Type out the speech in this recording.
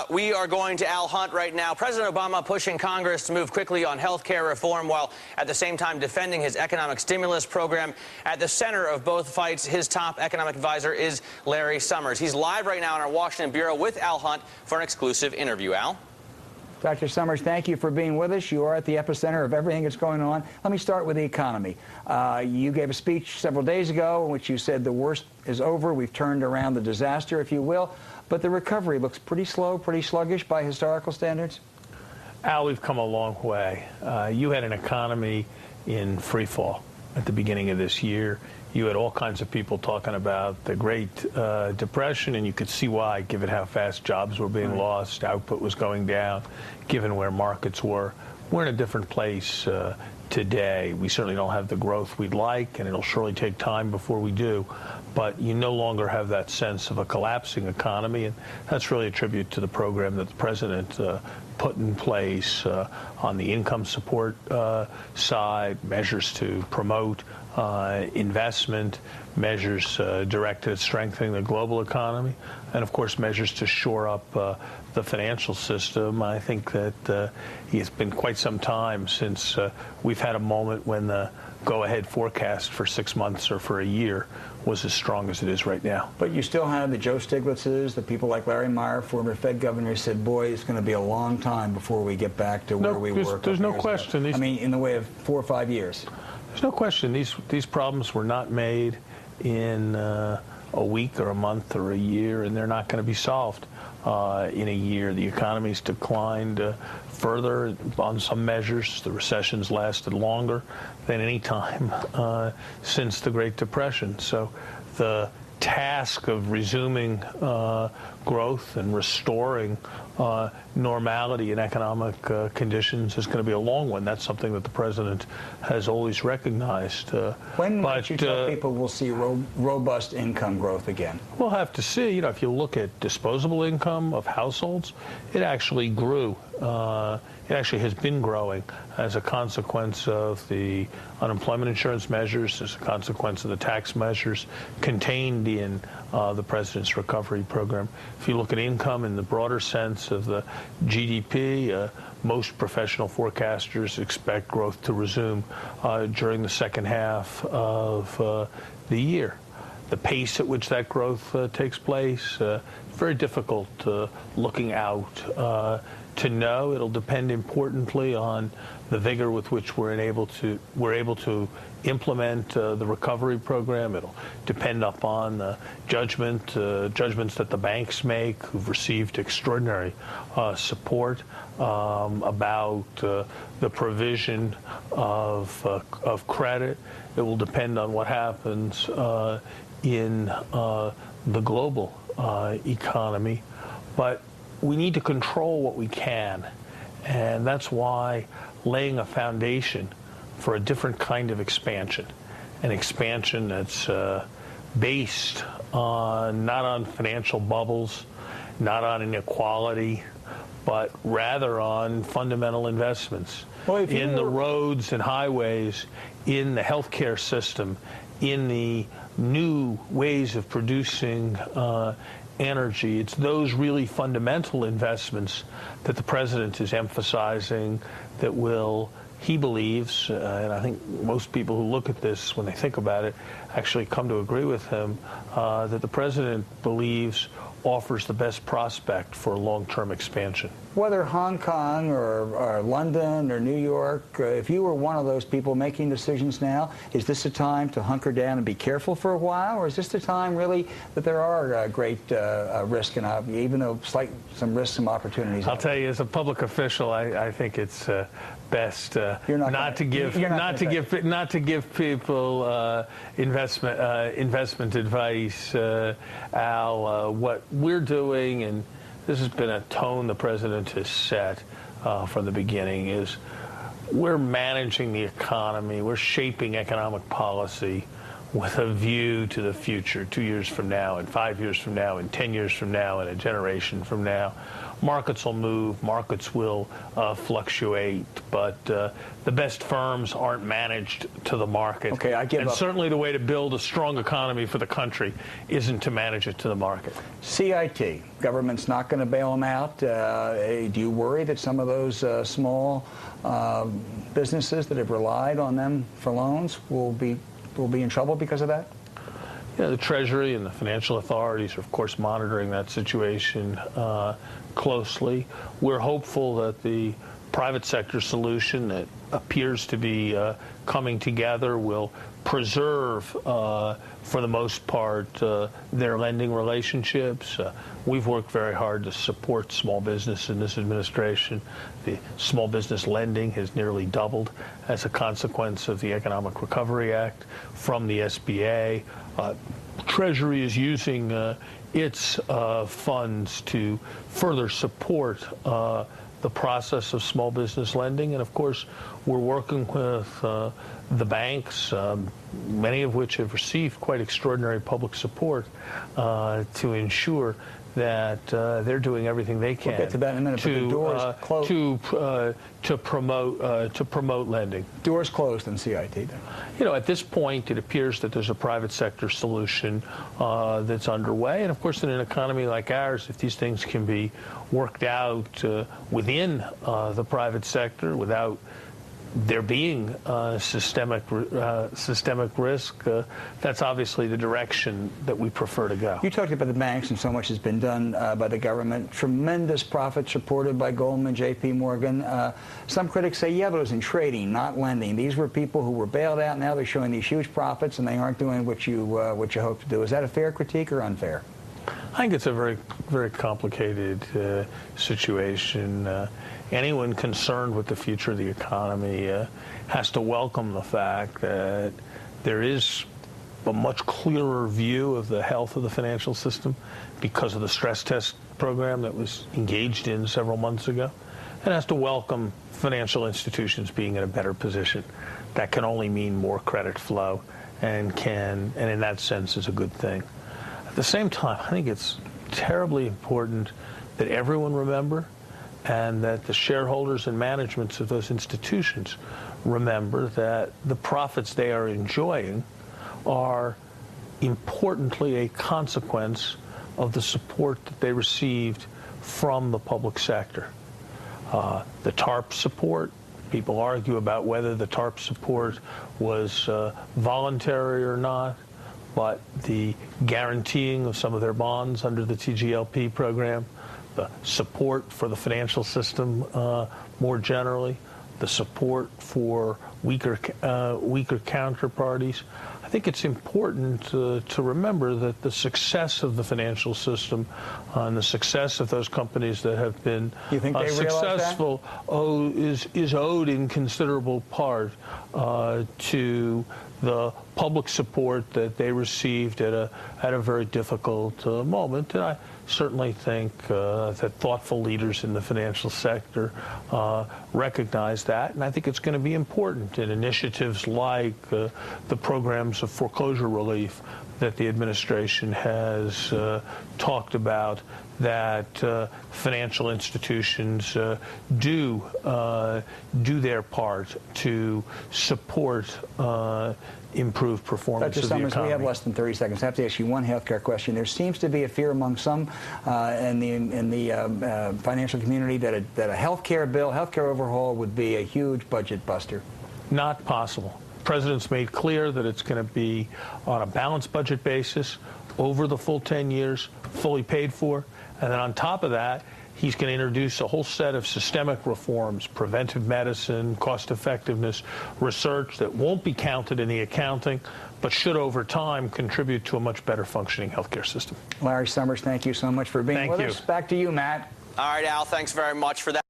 We are going to Al Hunt right now. President Obama pushing Congress to move quickly on health care reform while at the same time defending his economic stimulus program. At the center of both fights, his top economic advisor is Larry Summers. He's live right now in our Washington bureau with Al Hunt for an exclusive interview. Al? Dr. Summers, thank you for being with us. You are at the epicenter of everything that's going on. Let me start with the economy. You gave a speech several days ago in which you said the worst is over. We've turned around the disaster, if you will. But the recovery looks pretty slow, pretty sluggish by historical standards. Al, we've come a long way. You had an economy in freefall at the beginning of this year. You had all kinds of people talking about the Great Depression, and you could see why, given how fast jobs were being lost, output was going down, given where markets were. We're in a different place today. We certainly don't have the growth we'd like, and it'll surely take time before we do. But you no longer have that sense of a collapsing economy, and that's really a tribute to the program that the president put in place on the income support side, measures to promote investment, measures directed at strengthening the global economy, and of course measures to shore up the financial system. I think that it's been quite some time since we've had a moment when the go-ahead forecast for 6 months or for a year was as strong as it is right now. But you still have the Joe Stiglitzes, the people like Larry Meyer, former Fed governor, said, boy, it's going to be a long time before we get back to where we were. There's no question. I mean, in the way of 4 or 5 years. There's no question. These problems were not made in a week or a month or a year, and they're not going to be solved in a year. The economy's declined further on some measures. The recession's lasted longer than any time since the Great Depression. So the task of resuming growth and restoring normality in economic conditions is going to be a long one. That's something that the president has always recognized. When might you tell people we'll see robust income growth again? We'll have to see. You know, if you look at disposable income of households, it actually grew. It actually has been growing as a consequence of the unemployment insurance measures, as a consequence of the tax measures contained in the president's recovery program. If you look at income in the broader sense of the GDP, most professional forecasters expect growth to resume during the second half of the year. The pace at which that growth takes place, very difficult looking out to know. It'll depend importantly on the vigor with which we're able to implement the recovery program. It'll depend upon the judgments that the banks make, who've received extraordinary support about the provision of credit. It will depend on what happens in the global economy. But we need to control what we can, and that's why laying a foundation for a different kind of expansion, an expansion that's based on not on financial bubbles, not on inequality, but rather on fundamental investments in the roads and highways, in the healthcare system, in the new ways of producing energy. It's those really fundamental investments that the president is emphasizing that will, he believes, and I think most people who look at this when they think about it actually come to agree with him, that the president believes offers the best prospect for long-term expansion. Whether Hong Kong or London or New York, if you were one of those people making decisions now, is this a time to hunker down and be careful for a while, or is this the time really that there are great risk and even though some risks, some opportunities? I'll tell you, as a public official, I think it's best not to give people investment advice. Al, what we're doing, and this has been a tone the president has set from the beginning, is we're managing the economy, we're shaping economic policy with a view to the future, 2 years from now, and 5 years from now, and 10 years from now, and a generation from now. Markets will move, markets will fluctuate, but the best firms aren't managed to the market. Okay, I give and up. Certainly the way to build a strong economy for the country isn't to manage it to the market. CIT, government's not going to bail them out. Do you worry that some of those small businesses that have relied on them for loans will be in trouble because of that? Yeah, the Treasury and the financial authorities are, of course, monitoring that situation closely. We're hopeful that the private sector solution that appears to be coming together will preserve, for the most part, their lending relationships. We've worked very hard to support small business in this administration. The small business lending has nearly doubled as a consequence of the Economic Recovery Act from the SBA. Treasury is using its funds to further support the process of small business lending. And, of course, we're working with the banks, many of which have received quite extraordinary public support, to ensure that they're doing everything they can. We'll get to that in a minute, but the doors closed. To promote lending. Doors closed in CIT then. You know, at this point, it appears that there's a private sector solution that's underway. And, of course, in an economy like ours, if these things can be worked out within the private sector without there being systemic risk, that's obviously the direction that we prefer to go. You talked about the banks, and so much has been done by the government. Tremendous profits reported by Goldman, J.P. Morgan. Some critics say, yeah, but it was in trading, not lending. These were people who were bailed out. Now they're showing these huge profits, and they aren't doing what you hope to do. Is that a fair critique or unfair? I think it's a very, very complicated situation. Anyone concerned with the future of the economy has to welcome the fact that there is a much clearer view of the health of the financial system because of the stress test program that was engaged in several months ago. And has to welcome financial institutions being in a better position. That can only mean more credit flow and in that sense is a good thing. At the same time, I think it's terribly important that everyone remember and that the shareholders and managements of those institutions remember that the profits they are enjoying are importantly a consequence of the support that they received from the public sector. The TARP support, people argue about whether the TARP support was voluntary or not, but the guaranteeing of some of their bonds under the TGLP program, the support for the financial system more generally, the support for weaker counterparties. I think it's important to remember that the success of the financial system and the success of those companies that have been successful is owed in considerable part to the public support that they received at a very difficult moment. And I certainly think that thoughtful leaders in the financial sector recognize that, and I think it's going to be important in initiatives like the programs of foreclosure relief that the administration has talked about, that financial institutions do their part to support improved performance Dr. of the Summers, economy. we have less than 30 seconds. I have to ask you one healthcare question. There seems to be a fear among some in the financial community that a healthcare bill, healthcare overhaul would be a huge budget buster. Not possible. The President's made clear that it's going to be on a balanced budget basis over the full 10 years, fully paid for. And then on top of that, he's going to introduce a whole set of systemic reforms, preventive medicine, cost effectiveness, research that won't be counted in the accounting, but should over time contribute to a much better functioning healthcare system. Larry Summers, thank you so much for being with us. Back to you, Matt. All right, Al, thanks very much for that.